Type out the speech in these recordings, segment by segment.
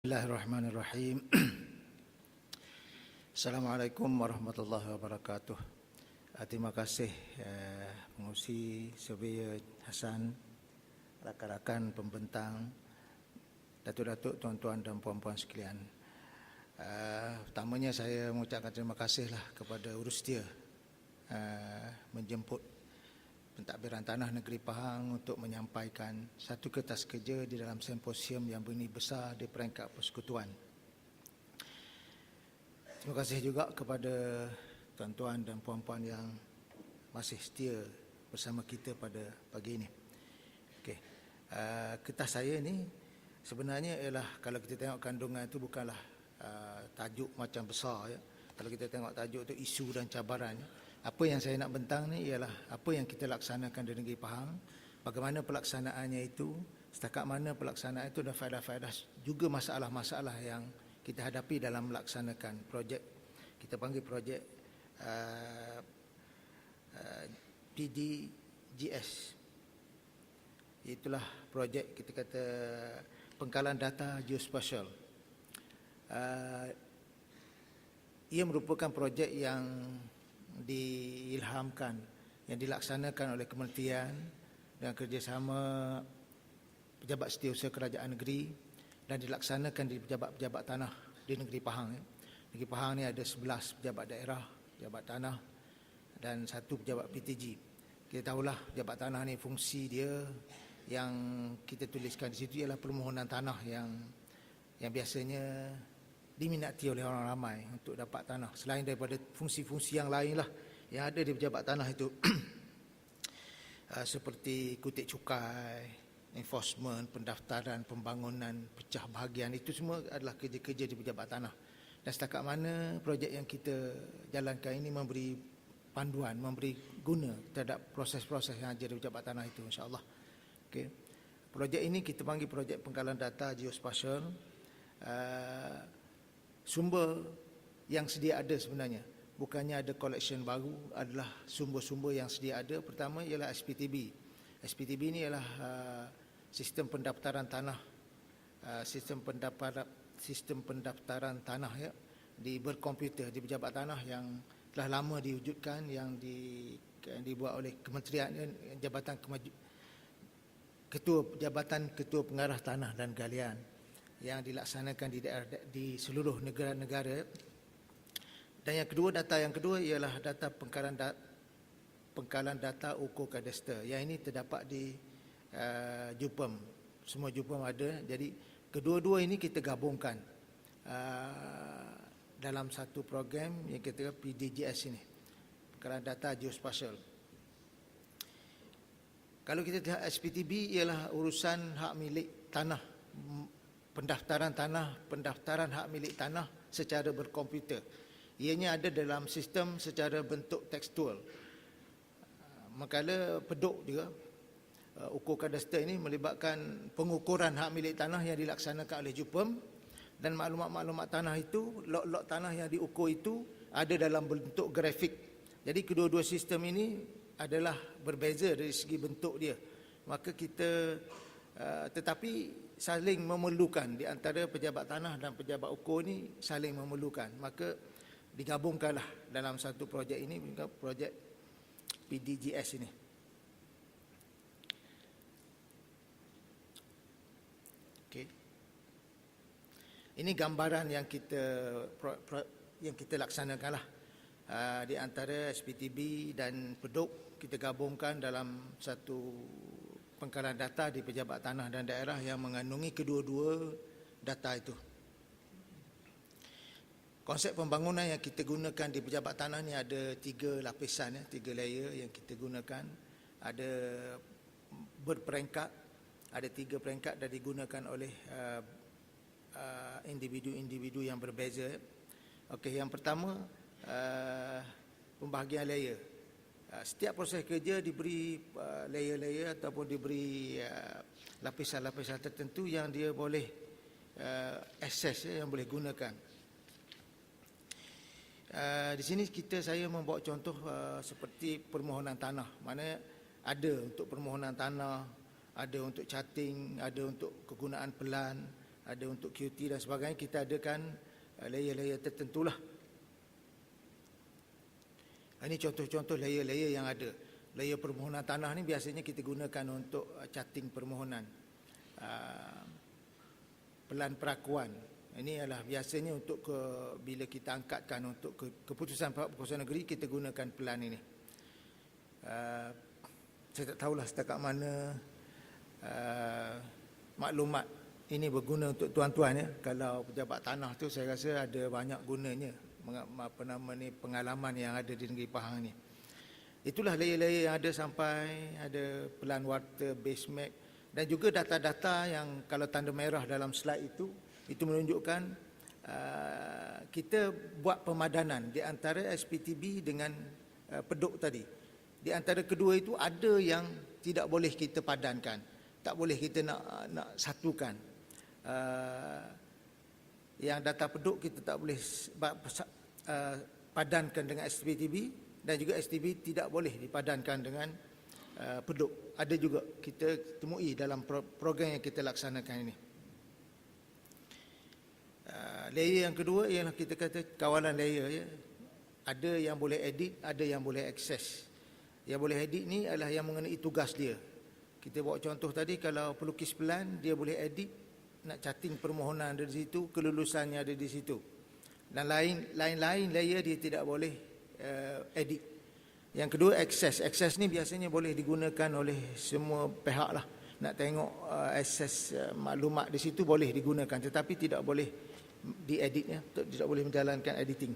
Bismillahirrahmanirrahim. Assalamualaikum warahmatullahi wabarakatuh. Terima kasih pengurusi Surveyor Hassan, rakan-rakan pembentang, datuk-datuk, tuan-tuan dan puan-puan sekalian. Pertamanya saya mengucapkan terima kasihlah kepada Urustia menjemput Pentadbiran Tanah Negeri Pahang untuk menyampaikan satu kertas kerja di dalam simposium yang begini besar di peringkat persekutuan. Terima kasih juga kepada tuan-tuan dan puan-puan yang masih setia bersama kita pada pagi ini. Okey, kertas saya ni sebenarnya ialah, kalau kita tengok kandungan itu bukanlah tajuk macam besar ya. Kalau kita tengok tajuk itu isu dan cabaran. Apa yang saya nak bentang ni ialah apa yang kita laksanakan di negeri Pahang, bagaimana pelaksanaannya itu, setakat mana pelaksanaan itu, dan faedah-faedah juga masalah-masalah yang kita hadapi dalam melaksanakan projek. Kita panggil projek PDGS. Itulah projek kita kata pengkalan data geospatial. Ia merupakan projek yang diilhamkan, yang dilaksanakan oleh kementerian dengan kerjasama pejabat setiausaha kerajaan negeri dan dilaksanakan di pejabat-pejabat tanah di negeri Pahang. Negeri Pahang ni ada 11 pejabat daerah, pejabat tanah dan 1 pejabat PTG. Kita tahulah pejabat tanah ni fungsi dia yang kita tuliskan di situ ialah permohonan tanah yang biasanya diminati oleh orang ramai untuk dapat tanah, selain daripada fungsi-fungsi yang lain lah yang ada di pejabat tanah itu seperti kutip cukai, enforcement, pendaftaran, pembangunan, pecah bahagian. Itu semua adalah kerja-kerja di pejabat tanah. Dan setakat mana projek yang kita jalankan ini memberi panduan, memberi guna terhadap proses-proses yang ada di pejabat tanah itu, insya-Allah. Okey. Projek ini kita panggil projek pengkalan data geospatial. Sumber yang sedia ada sebenarnya, bukannya ada collection baru, adalah sumber-sumber yang sedia ada. Pertama ialah SPTB. SPTB ini ialah sistem pendaftaran tanah, sistem pendaftaran tanah ya, di berkomputer di pejabat tanah yang telah lama diwujudkan, yang dibuat oleh kementerian Ketua Pengarah Tanah dan Galian, yang dilaksanakan di daerah, di seluruh negara-negara. Dan yang kedua ialah data pengkalan data ukur kadastra. Yang ini terdapat di JUPEM. Semua JUPEM ada. Jadi kedua-dua ini kita gabungkan dalam satu program yang kita PDGS ini, pengkalan data geospatial. Kalau kita lihat SPTB ialah urusan hak milik tanah, pendaftaran hak milik tanah secara berkomputer. Ianya ada dalam sistem secara bentuk tekstual. Manakala peduk juga, ukur kadastra ini melibatkan pengukuran hak milik tanah yang dilaksanakan oleh JUPEM, dan maklumat-maklumat tanah itu, lot-lot tanah yang diukur itu ada dalam bentuk grafik. Jadi kedua-dua sistem ini adalah berbeza dari segi bentuk dia. Maka kita tetapi saling memerlukan di antara pejabat tanah dan pejabat ukur ni, saling memerlukan. Maka digabungkanlah dalam satu projek ini, projek PDGS ini. Okey. Ini gambaran yang kita laksanakanlah di antara SPTB dan peduk, kita gabungkan dalam satu pengkalan data di pejabat tanah dan daerah yang mengandungi kedua-dua data itu. Konsep pembangunan yang kita gunakan di pejabat tanah ni ada 3 lapisan ya, 3 layer yang kita gunakan. Ada berperingkat, ada 3 peringkat dan digunakan oleh individu-individu yang berbeza. Okey, yang pertama pembahagian layer. Setiap proses kerja diberi layer-layer ataupun diberi lapisan-lapisan tertentu yang dia boleh akses ya, yang boleh gunakan. Di sini saya membawa contoh seperti permohonan tanah. Mana ada untuk permohonan tanah, ada untuk charting, ada untuk kegunaan pelan, ada untuk QT dan sebagainya, kita adakan layer-layer tertentulah. Ini contoh-contoh layer-layer yang ada. Layer permohonan tanah ni biasanya kita gunakan untuk charting permohonan. Pelan perakuan. Ini adalah biasanya untuk bila kita angkatkan untuk keputusan Pihak Negeri, kita gunakan pelan ini. Saya tak tahulah setakat mana maklumat ini berguna untuk tuan-tuan ya. Kalau pejabat tanah tu saya rasa ada banyak gunanya, pengalaman yang ada di negeri Pahang ni. Itulah layer-layer yang ada sampai ada pelan water, base map, dan juga data-data yang kalau tanda merah dalam slide itu menunjukkan kita buat pemadanan di antara SPTB dengan peduk tadi. Di antara kedua itu ada yang tidak boleh kita padankan, tak boleh kita nak satukan. Yang data peduk kita tak boleh padankan dengan SPTB, dan juga SPTB tidak boleh dipadankan dengan peduk. Ada juga kita temui dalam program yang kita laksanakan ini. Layer yang kedua ialah kita kata kawalan layer ya. Ada yang boleh edit, ada yang boleh akses. Yang boleh edit ni adalah yang mengenai tugas dia. Kita bawa contoh tadi, kalau pelukis pelan dia boleh edit, nak charting permohonan ada di situ, kelulusannya ada di situ. Dan lain-lain layer dia tidak boleh edit. Yang kedua akses. Akses ni biasanya boleh digunakan oleh semua pihak lah. Nak tengok akses maklumat di situ boleh digunakan, tetapi tidak boleh dieditnya, tidak boleh menjalankan editing.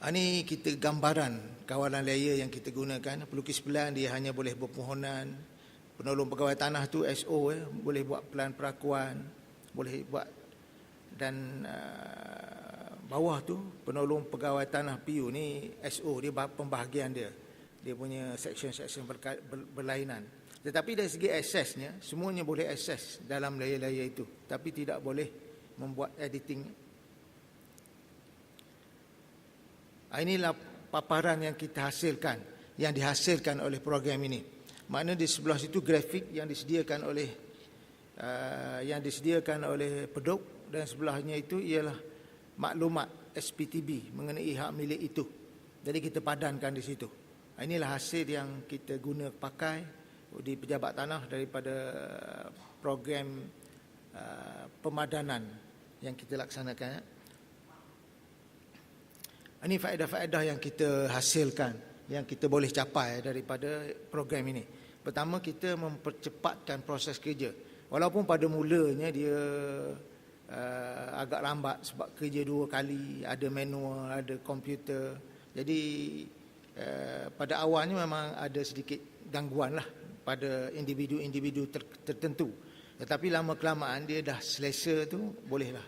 Ini kita gambaran kawalan layer yang kita gunakan. Pelukis pelan dia hanya boleh berpermohonan. Penolong pegawai tanah tu SO boleh buat pelan perakuan, boleh buat. Dan bawah tu penolong pegawai tanah PU ni SO, dia pembahagian dia punya section-section berlainan. Tetapi dari segi aksesnya, semuanya boleh akses dalam layer-layer itu, tapi tidak boleh membuat editing. Inilah paparan yang kita hasilkan, yang dihasilkan oleh program ini. Makna di sebelah situ grafik yang disediakan oleh peduk, dan sebelahnya itu ialah maklumat SPTB mengenai hak milik itu. Jadi kita padankan di situ. Inilah hasil yang kita guna pakai di pejabat tanah daripada program pemadanan yang kita laksanakan. Ini faedah-faedah yang kita hasilkan, yang kita boleh capai daripada program ini. Pertama, kita mempercepatkan proses kerja. Walaupun pada mulanya dia agak lambat sebab kerja 2 kali, ada manual, ada komputer. Jadi pada awalnya memang ada sedikit gangguan lah pada individu-individu tertentu. Tetapi lama-kelamaan dia dah selesa tu, bolehlah.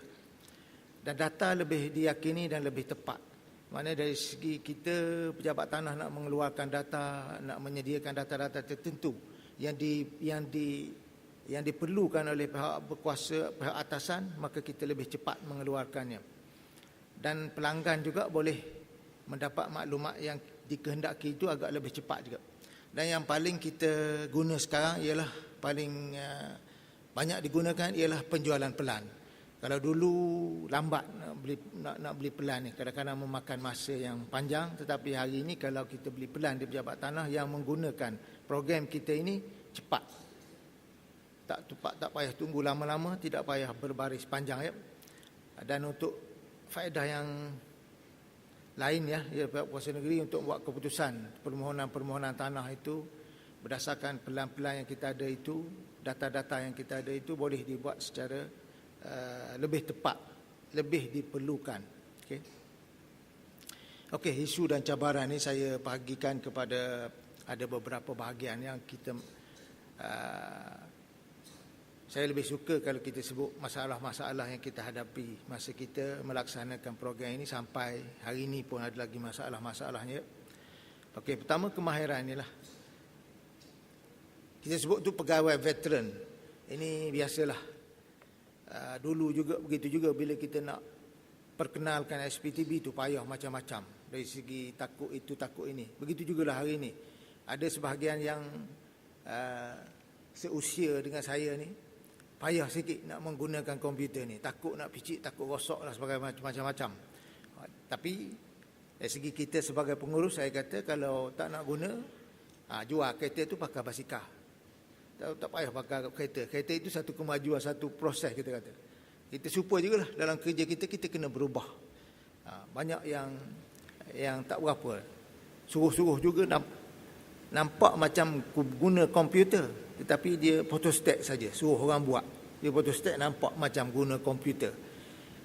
Dan data lebih diyakini dan lebih tepat. Maknanya dari segi kita pejabat tanah nak mengeluarkan data, nak menyediakan data-data tertentu yang diperlukan oleh pihak berkuasa, pihak atasan, maka kita lebih cepat mengeluarkannya. Dan pelanggan juga boleh mendapat maklumat yang dikehendaki itu agak lebih cepat juga. Dan yang paling kita guna sekarang ialah paling banyak digunakan ialah penjualan pelan. Kalau dulu lambat nak beli pelan ni, kadang-kadang memakan masa yang panjang, tetapi hari ini kalau kita beli pelan di pejabat tanah yang menggunakan program kita ini, cepat. Tak payah tunggu lama-lama, tidak payah berbaris panjang ya. Dan untuk faedah yang lain ya, Pihak Kuasa Negeri untuk buat keputusan permohonan tanah itu berdasarkan pelan-pelan yang kita ada itu, data-data yang kita ada itu boleh dibuat secara lebih tepat, lebih diperlukan. Okey, isu dan cabaran ini saya bahagikan kepada ada beberapa bahagian yang kita saya lebih suka kalau kita sebut masalah-masalah yang kita hadapi masa kita melaksanakan program ini. Sampai hari ini pun ada lagi masalah-masalahnya. Okey, pertama kemahiran inilah. Kita sebut tu pegawai veteran. Ini biasalah. Dulu juga begitu juga bila kita nak perkenalkan SPTB tu payah macam-macam dari segi takut itu takut ini. Begitu jugalah hari ini. Ada sebahagian yang seusia dengan saya ni, payah sikit nak menggunakan komputer ni. Takut nak picit, takut rosak lah sebagainya macam-macam. Tapi dari segi kita sebagai pengurus, saya kata kalau tak nak guna, jual kereta tu pakai basikal. Tak payah pakai kereta. Kereta itu satu kemajuan, satu proses kita kata. Kita super jugalah dalam kerja kita kena berubah. Banyak yang tak berapa. Suruh-suruh juga nampak macam guna komputer, tetapi dia photostat saja. Suruh orang buat. Dia photostat nampak macam guna komputer.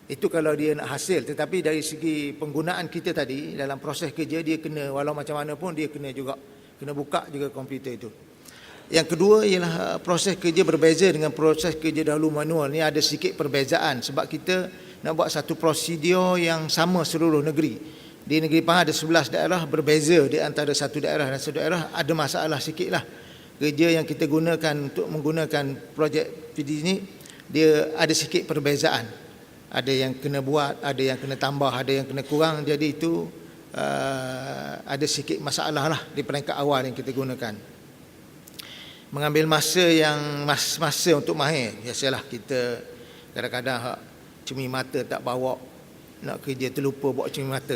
Itu kalau dia nak hasil. Tetapi dari segi penggunaan kita tadi, dalam proses kerja, dia kena, walau macam mana pun, dia kena buka juga komputer itu. Yang kedua ialah proses kerja berbeza dengan proses kerja dahulu manual. Ni ada sikit perbezaan sebab kita nak buat satu prosedur yang sama seluruh negeri. Di negeri Pahang ada 11 daerah, berbeza di antara satu daerah dan satu daerah, ada masalah sikit lah. Kerja yang kita gunakan untuk menggunakan projek PD ni, dia ada sikit perbezaan. Ada yang kena buat, ada yang kena tambah, ada yang kena kurang. Jadi itu ada sikit masalah lah di peringkat awal yang kita gunakan. Mengambil masa untuk mahir. Biasalah kita kadang-kadang cermin mata tak bawa, nak kerja terlupa bawa cermin mata.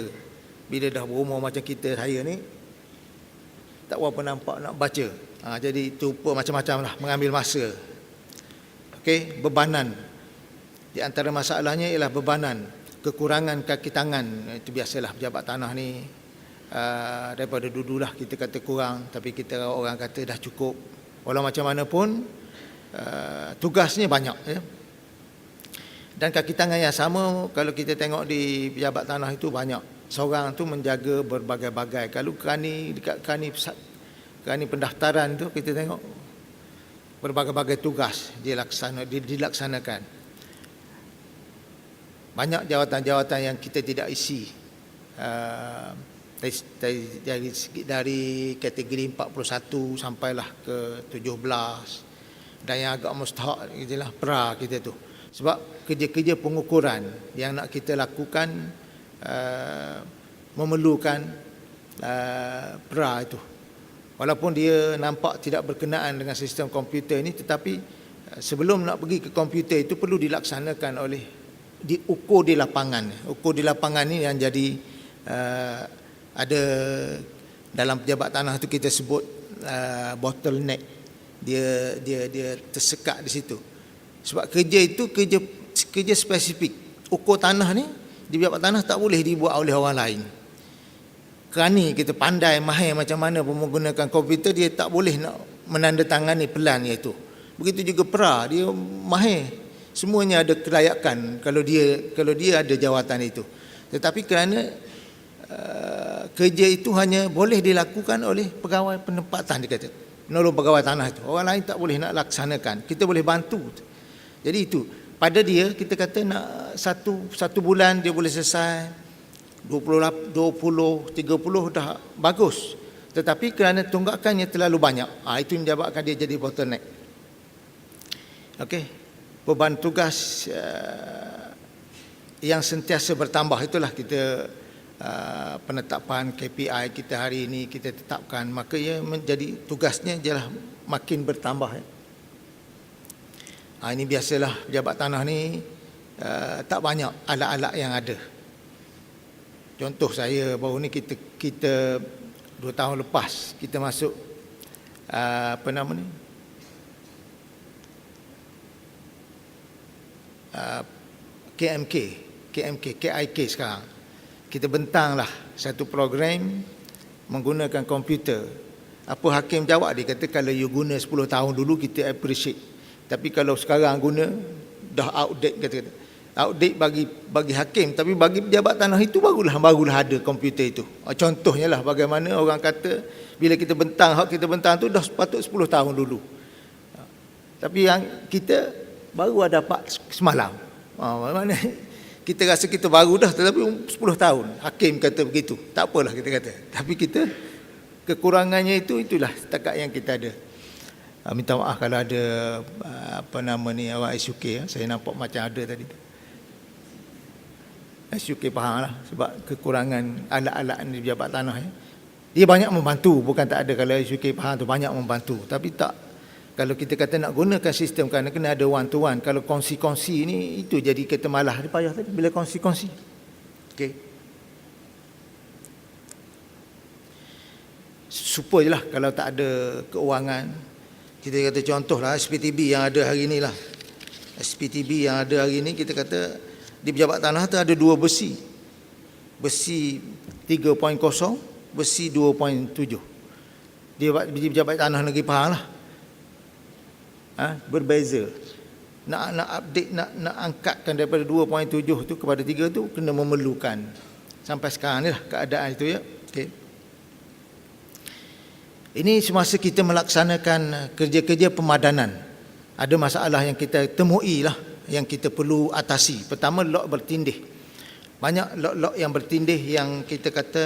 Bila dah berumur macam saya ni, tak berapa nampak nak baca. Jadi terlupa macam-macam lah, mengambil masa. Okey, bebanan. Di antara masalahnya ialah bebanan, kekurangan kaki tangan. Itu biasalah pejabat tanah ni, daripada dululah kita kata kurang, tapi kita orang kata dah cukup. Walau macam mana pun, tugasnya banyak. Ya. Dan kaki tangan yang sama, kalau kita tengok di pejabat tanah itu banyak. Seorang tu menjaga berbagai-bagai. Kalau dekat kerani pendaftaran tu, kita tengok berbagai-bagai tugas dilaksanakan. Banyak jawatan-jawatan yang kita tidak isi. Dari kategori 41 sampailah ke 17, dan yang agak mustahak itulah pra kita tu. Sebab kerja-kerja pengukuran yang nak kita lakukan memerlukan pra itu. Walaupun dia nampak tidak berkenaan dengan sistem komputer ini, tetapi sebelum nak pergi ke komputer itu perlu dilaksanakan diukur di lapangan. Ukur di lapangan ni yang jadi ada dalam pejabat tanah tu kita sebut bottleneck. Dia tersekat di situ. Sebab kerja itu kerja spesifik. Ukur tanah ni di pejabat tanah tak boleh dibuat oleh orang lain. Kerani kita pandai mahir macam mana pun menggunakan komputer, dia tak boleh nak menandatangani pelan iaitu. Begitu juga pra, dia mahir. Semuanya ada kelayakan kalau dia ada jawatan itu. Tetapi kerana kerja itu hanya boleh dilakukan oleh pegawai penempatan, dia kata, menolong pegawai tanah itu. Orang lain tak boleh nak laksanakan. Kita boleh bantu. Jadi itu pada dia, kita kata nak satu bulan dia boleh selesai 20, 30 dah bagus. Tetapi kerana tunggakannya terlalu banyak, itu menyebabkan dia jadi bottleneck. Okey, beban tugas yang sentiasa bertambah, itulah kita penetapan KPI kita hari ini kita tetapkan, maka ia menjadi tugasnya jelah makin bertambah. Ini biasalah pejabat tanah ni tak banyak alat-alat yang ada. Contoh saya baru ni kita 2 tahun lepas kita masuk KIK sekarang. Kita bentanglah satu program menggunakan komputer. Apa hakim jawab, dia kata kalau you guna 10 tahun dulu kita appreciate. Tapi kalau sekarang guna dah outdate, kata. Outdate bagi hakim, tapi bagi pejabat tanah itu barulah ada komputer itu. Contohnya lah bagaimana orang kata bila kita bentang tu dah sepatut 10 tahun dulu. Tapi yang kita baru ada dapat semalam. Mana kita rasa kita baru dah, tetapi 10 tahun. Hakim kata begitu. Tak apalah kita kata. Tapi kita kekurangannya itulah setakat yang kita ada. Minta maaf kalau ada orang SUK, saya nampak macam ada tadi. SUK Pahang lah, sebab kekurangan alat-alat di pejabat tanah. Dia banyak membantu, bukan tak ada. Kalau SUK Pahang tu banyak membantu, tapi tak Kalau kita kata nak gunakan sistem kan kena ada one to one. Kalau kongsi-kongsi ni itu jadi kata malah dia payah tadi bila kongsi-kongsi. Okey. Supaya lah kalau tak ada keuangan, kita kata contohlah SPTB yang ada hari ni lah. SPTB yang ada hari ni kita kata di pejabat tanah tu ada dua besi. Besi 3.0, besi 2.7. Di pejabat tanah negeri Pahang lah. Berbeza. Nak update, nak angkatkan daripada 2.7 tu kepada 3 tu kena memerlukan. Sampai sekarang ni lah keadaan itu ya. Okay. Ini semasa kita melaksanakan kerja-kerja pemadanan. Ada masalah yang kita temui lah, yang kita perlu atasi. Pertama, lok bertindih. Banyak lok-lok yang bertindih yang kita kata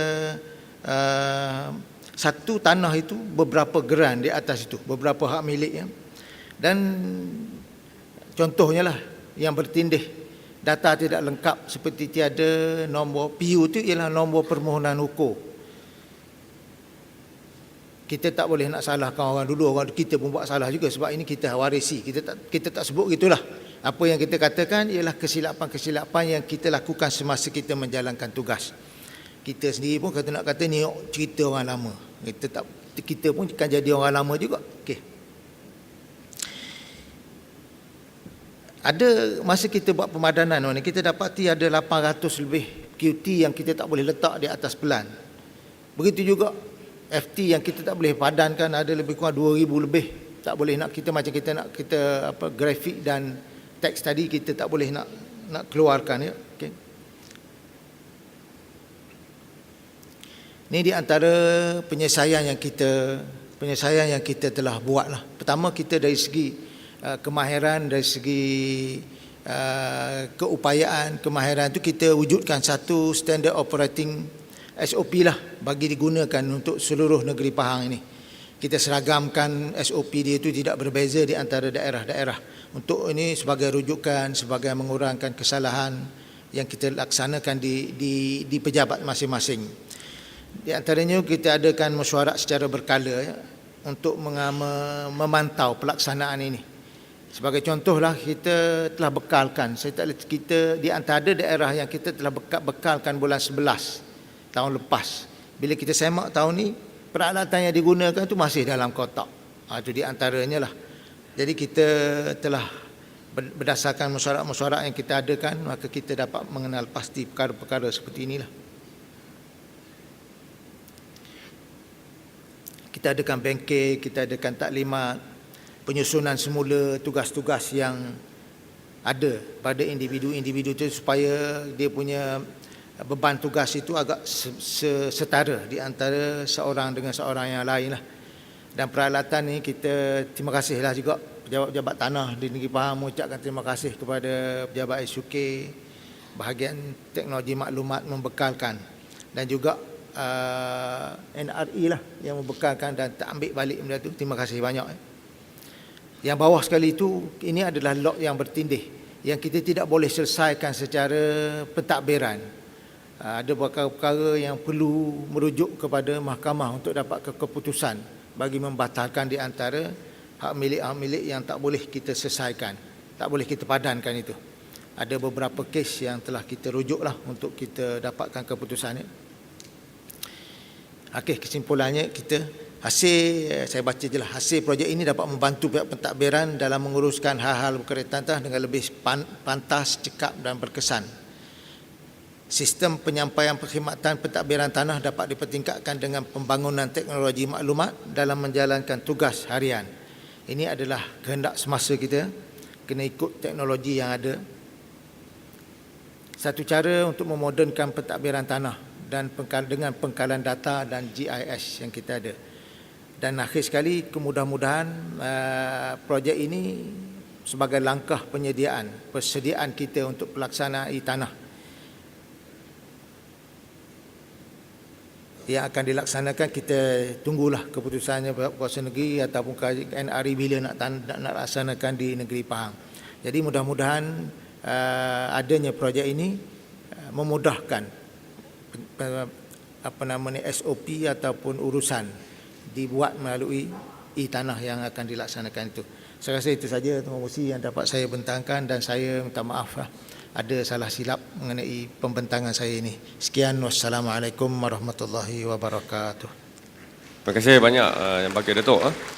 satu tanah itu beberapa geran di atas itu, beberapa hak milik ya. Dan contohnya lah yang bertindih, data tidak lengkap seperti tiada nombor PU itu ialah nombor permohonan ukur. Kita tak boleh nak salahkan orang dulu, orang kita pun buat salah juga sebab ini kita warisi. Kita tak sebut gitulah. Apa yang kita katakan ialah kesilapan-kesilapan yang kita lakukan semasa kita menjalankan tugas. Kita sendiri pun nak kata ni cerita orang lama. Kita pun kan jadi orang lama juga. Okey. Ada masa kita buat pemadanan ni, kita dapati ada 800 lebih QT yang kita tak boleh letak di atas pelan. Begitu juga FT yang kita tak boleh padankan, ada lebih kurang 2000 lebih. Tak boleh nak kita macam kita nak kita grafik dan teks tadi kita tak boleh nak keluarkan ya. Okey. Ini di antara penyelesaian yang kita telah buat lah. Pertama, kita dari segi kemahiran, dari segi keupayaan, kemahiran itu kita wujudkan satu standard operating SOP lah bagi digunakan untuk seluruh negeri Pahang ini. Kita seragamkan SOP dia itu tidak berbeza di antara daerah-daerah. Untuk ini sebagai rujukan, sebagai mengurangkan kesalahan yang kita laksanakan di pejabat masing-masing. Di antaranya kita adakan mesyuarat secara berkala ya, untuk memantau pelaksanaan ini. Sebagai contohlah, kita telah bekalkan, kita di antara daerah yang kita telah bekalkan bulan 11 tahun lepas. Bila kita semak tahun ni, peralatan yang digunakan tu masih dalam kotak. Itu di antaranya lah. Jadi kita telah berdasarkan mesyuarat-mesyuarat yang kita adakan, maka kita dapat mengenal pasti perkara-perkara seperti inilah. Kita adakan bengkel, kita adakan taklimat, penyusunan semula tugas-tugas yang ada pada individu-individu itu supaya dia punya beban tugas itu agak setara di antara seorang dengan seorang yang lain lah. Dan peralatan ni kita terima kasihlah juga pejabat-pejabat tanah di negeri Pahang, mengucapkan terima kasih kepada pejabat SUK bahagian teknologi maklumat membekalkan, dan juga NRI lah yang membekalkan dan tak ambil balik benda tu. Terima kasih banyak. Yang bawah sekali itu, ini adalah log yang bertindih yang kita tidak boleh selesaikan secara pentadbiran. Ada perkara-perkara yang perlu merujuk kepada mahkamah untuk dapat keputusan bagi membatalkan di antara hak milik yang tak boleh kita selesaikan, tak boleh kita padankan itu. Ada beberapa kes yang telah kita rujuklah untuk kita dapatkan keputusannya. Okey, kesimpulannya saya baca je lah. Hasil projek ini dapat membantu pihak pentadbiran dalam menguruskan hal-hal berkaitan dengan lebih pantas, cekap dan berkesan. Sistem penyampaian perkhidmatan pentadbiran tanah dapat dipertingkatkan dengan pembangunan teknologi maklumat dalam menjalankan tugas harian. Ini adalah kehendak semasa kita, kena ikut teknologi yang ada. Satu cara untuk memodernkan pentadbiran tanah dan dengan pengkalan data dan GIS yang kita ada. Dan akhir sekali, mudah-mudahan projek ini sebagai langkah persediaan kita untuk pelaksanaan tanah yang akan dilaksanakan. Kita tunggulah keputusannya kuasa negeri ataupun NRI bila nak laksanakan di negeri Pahang. Jadi mudah-mudahan adanya projek ini memudahkan SOP ataupun urusan dibuat melalui tanah yang akan dilaksanakan itu. Saya rasa itu saja Tuan Pengerusi yang dapat saya bentangkan, dan saya minta maaf ada salah silap mengenai pembentangan saya ini. Sekian, wassalamualaikum warahmatullahi wabarakatuh. Terima kasih banyak Yang Pakar Datuk.